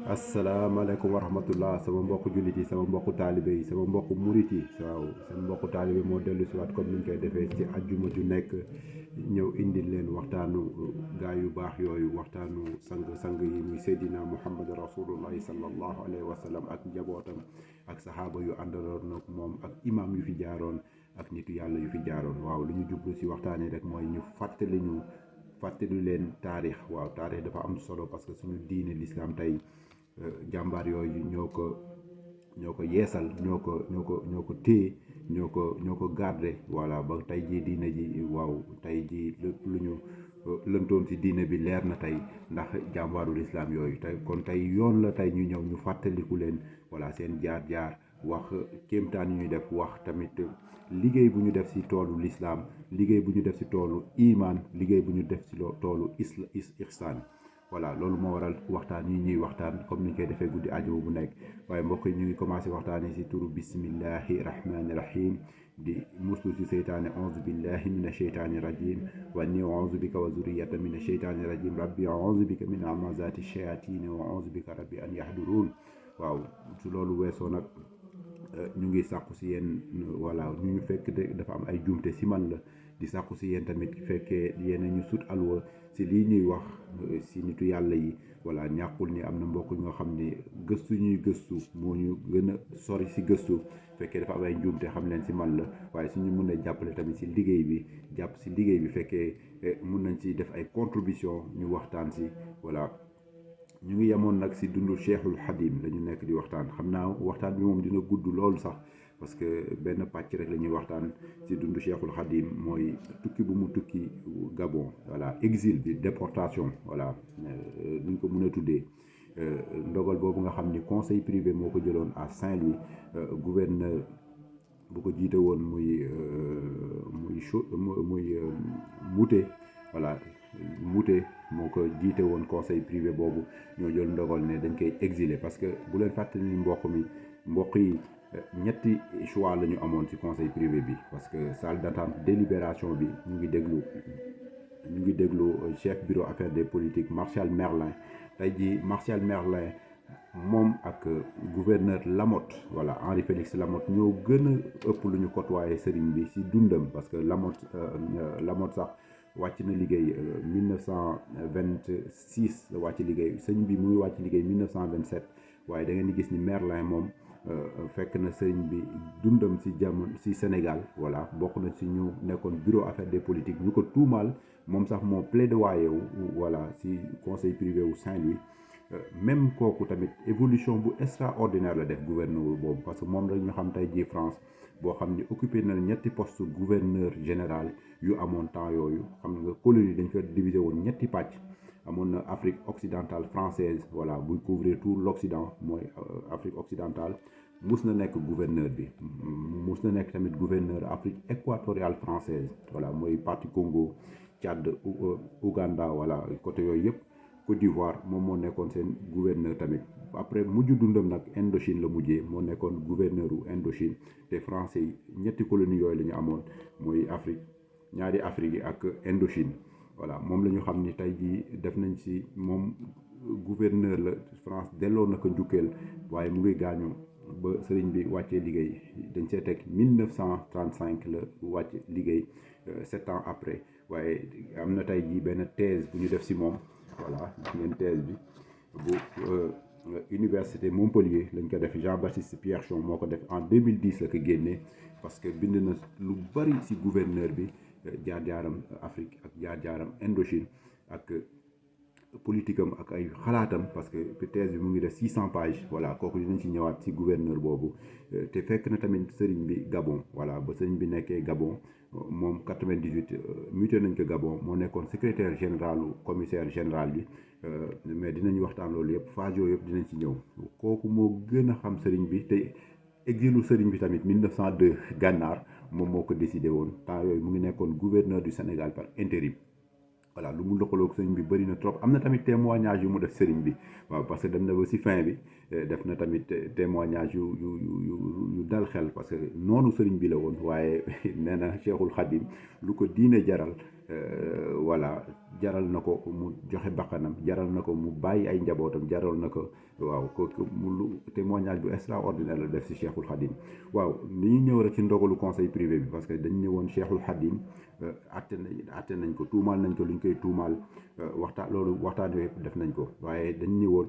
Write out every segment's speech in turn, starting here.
asalaamaaleykum wa rahmatullah sama mbokku jullit yi sama mbokku taalibe yi sama mbokku murit yi waaw seen mbokku taalibe moo dellu si waat comme ni ñu koy defee ci ajjuma ju nekk ñëw indil leen waxtaanu gaa yu baax yooyu waxtaanu sang yi muy Seydina Muhammad rasulullahi sallallahu alayhi wa sallam ak njabootam ak saxaaba yu àndaloon ak moom ak imaam yu fi jaaroon ak nitu yàlla yu fi jaaroon waaw lu ñu jublu si waxtaan yi rek mooy ñu fàttali leen taarix waaw taarix dafa am solo parce que suñu diine l'islam tey jàmbaar yooyu ñoo ko yeesal ñoo ko téye ñoo ko garder voilà ba tey jii diine ji waaw tey jii lépp lu ñu lëntoon ci diine bi leer na tey ndax jàmbaaru lislaam yooyu tey kon tey yoon la tey ñu ñëw ñu fàttaliku leen voilà seen jaar-jaar wax kéemtaan yu ñu def wax tamit liggéey bu ñu def ci toolu lislaam liggéey bu ñu def ci toolu imaan liggéey bu ñu def ci toolu ihsaan voilà loolu moo waral waxtaan yi ñuy waxtaan comme ni ñu koy defee guddi àjjuma bu nekk waaye mbokk yi ñu ngi commencé waxtaan yi ci turu bismillahi rahmaani rahim di muslu ci seytaane auzu billahi mina sheytaani rajim wa ni auzu bika wa zuriyata mina sheytaani rajim rabbi auzu bika min amazati shayatini wa auzu bika rabbi an yahdurun waaw su loolu weesoo nag ñu ngi sàkku si yéen voilà ñu fekk dafa am ay juumte si man la di sàkku si yéen tamit fekkee yéen ñu sut alwa si lii ñuy wax si nitu yàlla yi voilà ñàkkul ni am na mbokk ñoo xam ne gëstu ñuy gëstu moo ñu gën a sori si gëstu fekkee dafa am ay njuumte xam leen si man la waaye suñu mën a jàppale tamit si liggéey bi jàpp si liggéey bi fekkee mun nañ si def ay contribution ñu waxtaan si voilà ñu ngi yemoon nag si dundu Cheikhul Khadim la ñu nekk di waxtaan xam naa waxtaan bi moom dina gudd loolu sax parce que benn pàcc rek la ñuy waxtaan si dundu Cheikhul Khadim mooy tukki bu mu tukki Gabon voilà exil bi déportation voilà nuñ ko mën a tuddee ndogal boobu nga xam ni conseil privé moo ko jëloon à Saint-Louis gouverneur bu ko jiite woon muy Mouté voilà Mouté moo ko jiite woon conseil privé boobu ñoo jël ndogal ne dañ koy exiler parce que bu leen fàttali ni mbokk yi ñetti choix la ñu amoon ci conseil privé bi parce que salle d'attente délibération bi ñu ngi déglu chef bureau affaires des politiques Martial Merlin tey jii Martial Merlin moom ak gouverneur Lamotte voilà Henri Félix Lamotte ñoo gën a ëpp lu ñu côtoyé sëriñ bi ci dundam parce que Lamotte sax wàcc na liggéey 1926 la wàcc liggéey sëñ bi muy wàcc liggéey 1927 waaye da ngeen di gis ni Merlin moom fekk na sëñ bi dundam ci jamono ci Sénégal voilà bokk na ci ñu nekkoon bureau affaires des politiques ñu ko tuumaal moom sax moo plaidoyer wu voilà ci conseil privé wu Saint-Louis même kooku tamit évolution bu extraordinaire la def gouverneur boobu parce que moom la ñu xam tey jii France boo xam ni occupé na ñetti poste gouverneur général yu amoon temps yooyu xam nga colonie dañ ko diviser woon ñetti pàcc amoon na Afrique occidentale française voilà buy couvrir tout l'Occident mooy Afrique occidentale mus na nekk gouverneur bi mus na nekk tamit gouverneur Afrique équatoriale française voilà mooy partie Congo Tchad Ouganda voilà côté yooyu yëpp Côte d'Ivoire moom moo nekkoon seen gouverneur tamit après mujj dundam nag Indochine la mujjee moo nekkoon gouverneur u Indochine te français yi ñetti colonie yooyu la ñu amoon mooy Afrique ñaari Afrique yi ak Indochine voilà moom la ñu xam ni tey jii def nañ ci moom gouverneur la France delloo na ko njukkeel waaye mu ngi gaañu ba sëriñ bi wàccee liggéey dañ see teg 1935 la wàcc liggéey 7 ans après waaye am na tey jii benn thèse bu ñu def ci moom voilà ngeen thèse bi bu université Montpellier lañ ko def Jean-Baptiste Pierchon moo ko def en 2010 la ko génnee parce que bind na lu bari ci gouverneur bi jaar-jaaram Afrique ak jaar-jaaram Indochine ak politique am ak ay xalaatam parce que thèse bi mu ngi def 600 pages voilà kooku dinañ ci ñëwaat ci gouverneur boobu te fekk na tamit sëriñ bi Gabon voilà ba sëriñ bi nekkee Gabon moom 98 muté nañ ko Gabon moo nekkoon secrétaire général commissaire général bi mais dinañ waxtaan loolu yëpp phase yooyu yëpp dinañ ci ñëw kooku moo gën a xam sëriñ bi te exilu sëriñ bi tamit 1902 Gànnaar moom moo ko décidé woon temps yooyu mu ngi nekkoon gouverneur du Sénégal par intérim voilà lu mu lëkkaloog sëriñ bi bëri na trop am na tamit témoignage yu mu def sëriñ bi waaw parce que dem na ba ci fin bi def na tamit témoignage yu dal xel parce que noonu sëriñ bi la woon waaye nee na Cheikhul Khadim lu ko diine jaral voilà jaral na ko mu joxe bakkanam, jaral na ko mu bàyyi ay njabootam, jaral na ko waaw ko mu lu témoignage bu extraordinaire la def si Cheikhul Khadim. waaw ni ñu ñëw rek ci ndogalu conseil privé bi parce que dañ ñëwoon Cheikhul Khadim atte nañ ko, tuumaal nañ ko lu ñu koy tuumaal, waxtaan yooyu def nañ ko, waaye dañ ñëwoon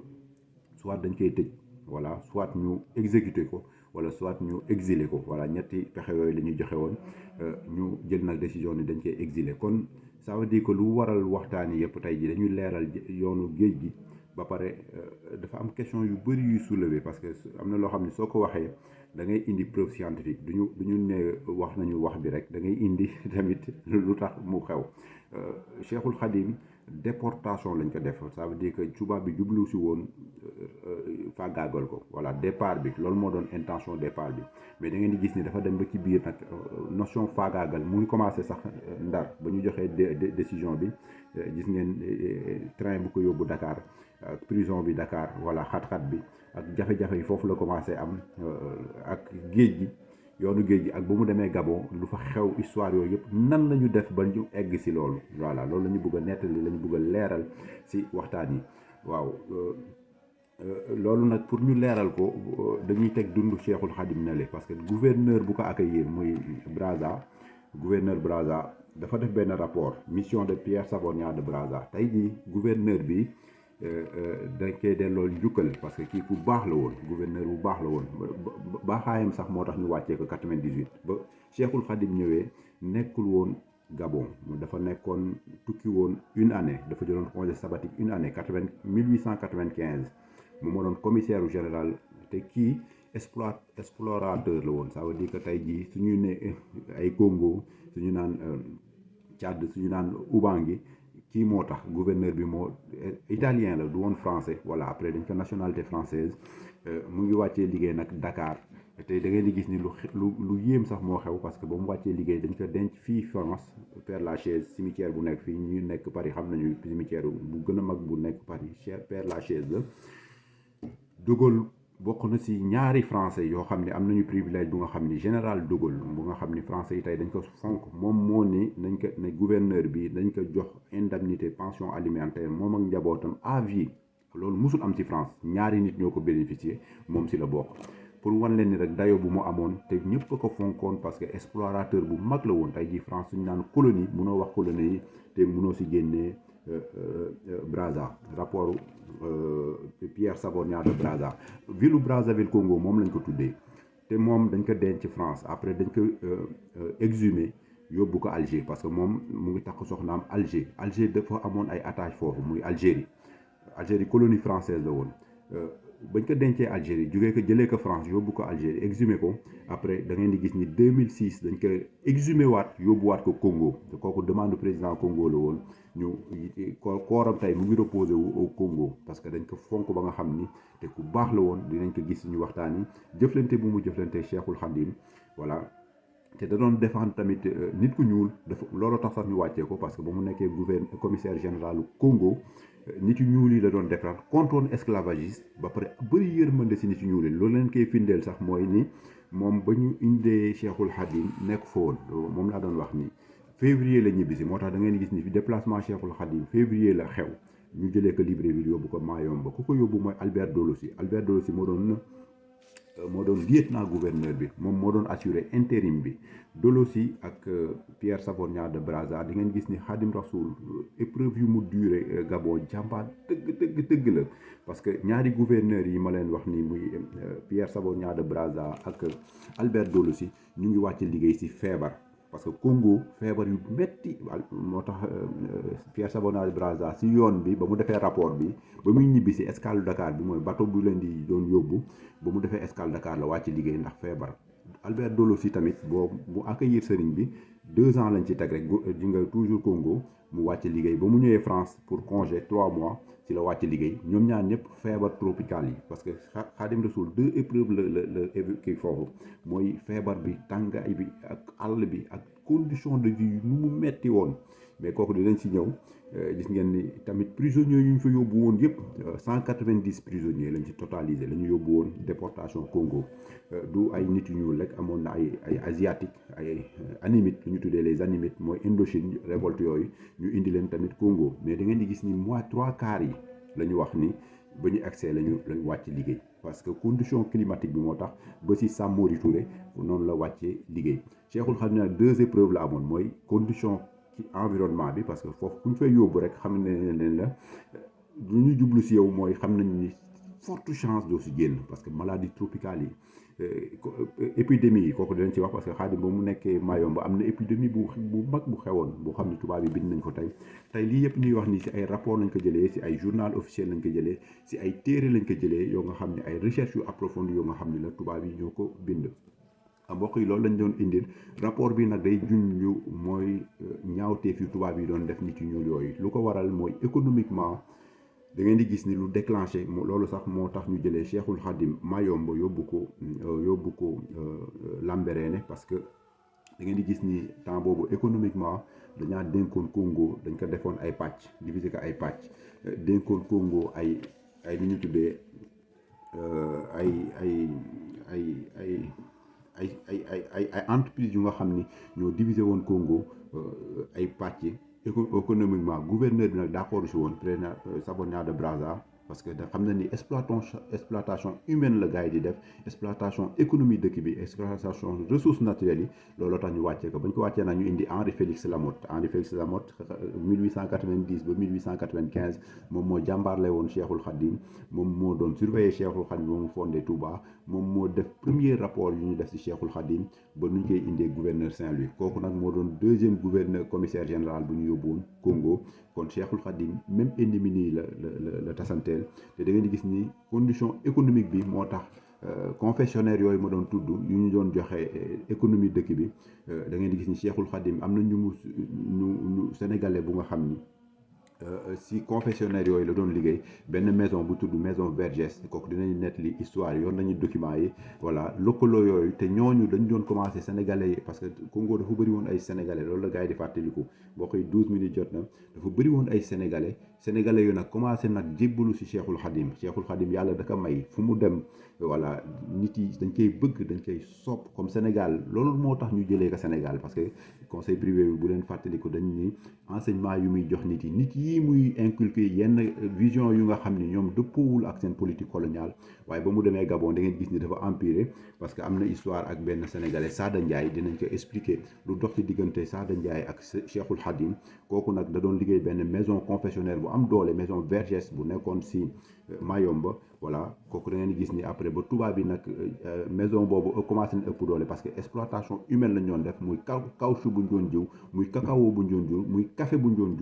soit dañ koy tëj voilà, soit ñu exécuter ko wala soit ñu exiler ko, voilà ñetti pexe yooyu la ñuy joxe woon. ñu jël nag décision ni dañ koy exiler. kon ça veut dire que lu waral waxtaan yi yëpp tey ji dañuy leeral yoonu géej gi ba pare dafa am question yu bëri yuy soulever parce que am na loo xam ne soo ko waxee da ngay indi preuve scientifique du ñu ne wax nañu wax bi rek, da ngay indi tamit lu tax mu xew. Cheikhul Khadim déportation lañ ko def, ça veut dire que tubaab bi jublu si woon faagaagal ko, voilà départ bi loolu moo doon intention départ bi, mais da ngeen di gis ni dafa dem ba ci biir nag notion faagaagal mu ngi commencé sax Ndar ba ñu joxee décision bi. gis ngeen train bu ko yóbbu Dakar ak prison bi Dakar, voilà xat-xat bi ak jafe-jafe yi foofu la commencé am ak géej gi, yoonu géej gi ak ba mu demee Gabon lu fa xew, histoire yooyu yëpp nan la ñu def ba ñu egg si loolu. voilà loolu la ñu bëgg a nettali, la ñu bëgg a leeral si waxtaan yi. waaw loolu nag pour ñu leeral ko dañuy teg dundu Cheikhul Khadim nale parce que gouverneur bu ko accueillir muy gouverneur Brazza dafa def benn rapport mission de Pierre Savogna de Brazza. tey jii gouverneur bi dañ koy delloo njukkal parce que kii ku baax la woon, gouverneur bu baax la woon, baaxaayam sax moo tax ñu wàccee ko 98 ba Cheikhul Khadim ñëwee nekkul woon Gabon, dafa nekkoon tukki woon une année, dafa jëloon congé sabbatique une année 1895 moom moo doon commissaire général. te kii explorateur la woon, ça veut dire que tey jii suñu ne ay Congo, suñu naan Tchad, suñu naan Ubangi, kii moo tax gouverneur bi moo italien la, du woon français. voilà après dañ ko nationalité française. mu ngi wàccee liggéey nag Dakar. tey da ngeen di gis ni lu yéem sax moo xew parce que ba mu wàccee liggéey dañ ko denc fii France, Père Lachaise, cimetière bu nekk fii ñu nekk Paris xam nañu cimetière bu gën a mag bu nekk Paris, Père Lachaise la. De Gaulle bokk na si ñaari français yoo xam ne am nañu privilège bu nga xam ni général de Gaulle bu nga xam ni français yi tey dañ ko fonk, moom moo ni nañ ko ne gouverneur bi dañ ko jox indemnité pension alimentaire moom ak njabootam à vie. loolu musul am ci France, ñaari nit ñoo ko bénéficier, moom si la bokk. pour wan leen ni rek dayo bu mu amoon te ñëpp ko fonkoon parce que explorateur bu mag la woon. tey jii France suñu naan colonie, munoo wax colonie yi te munoo si génnee Brazza, rapport Pierre Savogna de Brazza. ville Brazzaville Congo moom lañ ko tuddee te moom dañ ko denc France, après dañ ko exhumé yóbbu ko Alger parce que moom mu ngi takk soxnaam Alger dafa amoon ay attache foofu muy Algérie colonie française la woon. bañ ko dencee Algérie jëlee ko France yóbbu ko Algérie exhumé ko, après da ngeen di gis ni 2006 dañ ko exhumé waat yóbbuwaat ko Congo, te kooku demande président Congo la woon. ñu kooram tey mu ngi reposé wu au Congo parce que dañ ko fonk ba nga xam ni te ku baax la woon. dinañ ko gis suñu waxtaan yi jëflante bu mu jëflante Cheikhul Khadim, voilà. te da doon défendre tamit nit ku ñuul, dafa loolu tax sax ñu wàccee ko parce que ba mu nekkee commissaire général Congo, nit yu ñuul yi la doon défendre contre esclavagiste ba pare bëri yërmande si nit yu ñuul yi. loolu leen koy findeel sax mooy ni moom ba ñu indee Cheikhul Khadim nekk fa woon, moom laa doon wax ni février la ñibbisi, moo tax da ngeen gis ni fi déplacement Cheikhul Khadim février la xew. ñu jëlee ko Libreville yóbbu ko Mayomba, ku ko yóbbu mooy Albert Dolosi moo doon lieutenant gouverneur bi, moom moo doon assuré intérim bi. Dolosi ak Pierre Savogna de Brazza di ngeen gis ni Khadim Rasoul épreuve yu mu duré Gabon jàmbaar dëgg la parce que ñaari gouverneurs yi ma leen wax ni muy Pierre Savogna de Brazza ak Albert Dolosi ñu ngi wàcc liggéey ci feebar. parce que Congo feebar yu metti moo tax Pierre Savogna de Brazza si yoon bi ba mu defee rapport bi ba muy ñibbi si escale Dakar bi mooy bateau bu leen di doon yóbbu, ba mu defee escale Dakar la wàcc liggéey ndax feebar. Albert Dolosi tamit boo mu accueillir sëriñ bi 2 ans lañ ci teg rek di nga toujours Congo mu wàcc liggéey. ba mu ñëwee France pour congé 3 mois ci la wàcc liggéey. ñoom ñaar ñëpp feebar tropical yi parce que Khadim Rasoul 2 épreuves la évoqué foofu mooy feebar bi, tàngaay bi ak àll bi ak condition de vie nu mu metti woon. mais kooku dinañ si ñëw gis ngeen ni tamit prisonniers yu ñu fa yóbbu woon yëpp 190 prisonniers lañ ci totalisé la ñu yóbbu woon déportation Congo du ay nit yu ñuul rek amoon na ay asiatique ay animites lu ñu tuddee les animites mooy Indochine révolte yooyu ñu indi leen tamit Congo mais da ngeen di gis ni moins 3/4 yi la ñu wax ni ba ñu accès lañu wàcc liggéey parce que condition climatique bi moo tax ba si Samori Touré noonu la wàccee liggéey Cheikhul Khadim nag 2 épreuves la amoon mooy condition ci environnement bi parce que foofu ku ñu fay yóbbu rek xam ne leen la lu ñu jublu si yow mooy xam nañ ni forte chance doo si génn parce que maladie tropicale yi épidémie yi kooku dinañ ci wax parce que Khadim ba mu nekkee Mayomba am na épidémie bu mag bu xewoon boo xam ne tubaab yi bind nañ ko tey lii yëpp ñuy wax ni si ay rapport lañ ko jëlee si ay journal officiel lañ ko jëlee si ay téere lañ ko jëlee yoo nga xam ne ay recherche yu approfondi yoo nga xam ne la tubaab yi ñoo ko bind mbokk yi loolu lañ doon indil rapport bi nag day junj mooy ñaawteef yu tubaab yi doon def nit yu ñuul yooyu lu ko waral mooy économiquement da ngeen di gis ni lu déclenché loolu sax moo tax ñu jëlee Cheikhul Khadim Mayomba yóbbu ko Lambaréné parce que da ngeen di gis ni temps boobu économiquement dañaa dénkoon Congo dañ ko defoon ay pàcc diviser ko ay pàcc dénkoon Congo ay lu ñu tuddee ay entreprise yu nga xam ni ñoo diviser woon Congo ay pàcc économiquement gouverneur bi nag d'accord si woon président Sabodala de Brazza parce que da xam na ni exploitation humaine la gars yi di def exploitation économique dëkk bi exploitation ressources naturelles yi looloo tax ñu wàccee ko ba ñu ko wàccee nag ñu indi Henri Félix Lamotte 1890 ba 1895 moom moo jàmbaarle woon Cheikhul Khadim moom moo doon surveiller Cheikhul Khadim ba mu fondé Touba moom moo def premier rapport yu ñu def ci Cheikhul Khadim ba nu ñu koy indee gouverneur Saint-Louis kooku nag moo doon deuxième gouverneur commissaire général bu ñu yóbbuwoon Congo kon Cheikhul Khadim même ennemi nii la tasanteel te da ngeen di gis ni condition économique bi moo tax confessionnaire yooyu ma doon tudd yu ñu doon joxe économie dëkk bi da ngeen di gis ni Cheikhul Khadim am na ñu sénégalais bu nga xam ni si confessionnaire yooyu la doon liggéey benn maison bu tudd maison Vergès kooku dinañu nettali histoire yoon nañu documents yi voilà lëkkaloo yooyu te ñooñu dañ doon commencé sénégalais yi parce que Congo dafa bëri woon ay sénégalais loolu la gars yi di fàttaliku boo koy 12 minutes jot na dafa bëri woon ay sénégalais yu nag commencé nag jébbalu si Cheikhul Khadim yàlla da ko may fu mu dem voilà nit yi dañ koy bëgg dañ koy sopp comme Sénégal loolu moo tax ñu jëlee ko Sénégal parce que conseil privé bi bu leen fàttaliku dañ ni enseignement yu muy jox nit yi muy inculquer yenn vision yu nga xam ni ñoom dëppoowul ak seen politique coloniale waaye ba mu demee Gabon da ngeen gis ni dafa empiré parce que am na histoire ak benn sénégalais Sada Ndiaye dinañ ko expliquer lu dox ci diggante Sada Ndiaye ak Cheikhul Khadim kooku nag da doon liggéey benn maison confessionnaire bu am doole maison Vergès bu nekkoon si Mayomba voilà kooku da ngeen gis ni après ba tubaab bi nag maison boobu commencé na ëpp doole parce que exploitation humaine lañ doon def muy caoutchouc bu ñu doon jiw muy cacao bu ñu doon jiw muy café bu ñu doon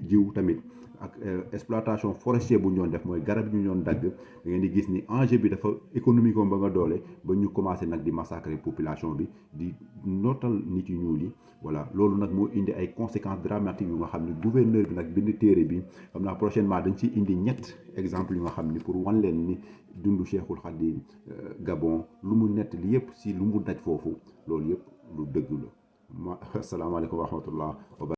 jiw tamit ak exploitation forestière bu ñu doon def mooy garab yi ñu doon dagg da ngeen di gis ni enjeu bi dafa économique ba nga doole ba ñu commencé nag di massacrer population bi di nootal nit yu ñuul yi voilà loolu nag moo indi ay conséquences dramatiques yu nga xam ni gouverneur bi nag bind téere bi xam naa prochainement dañ ciy indi ñett exemple yu nga xam ni pour wan leen ni dundu Cheikhul Khadim Gabon lu mu nett li yëpp si lu mu daj foofu loolu yëpp lu dëgg la asalaamaaleykum wa rahmatullah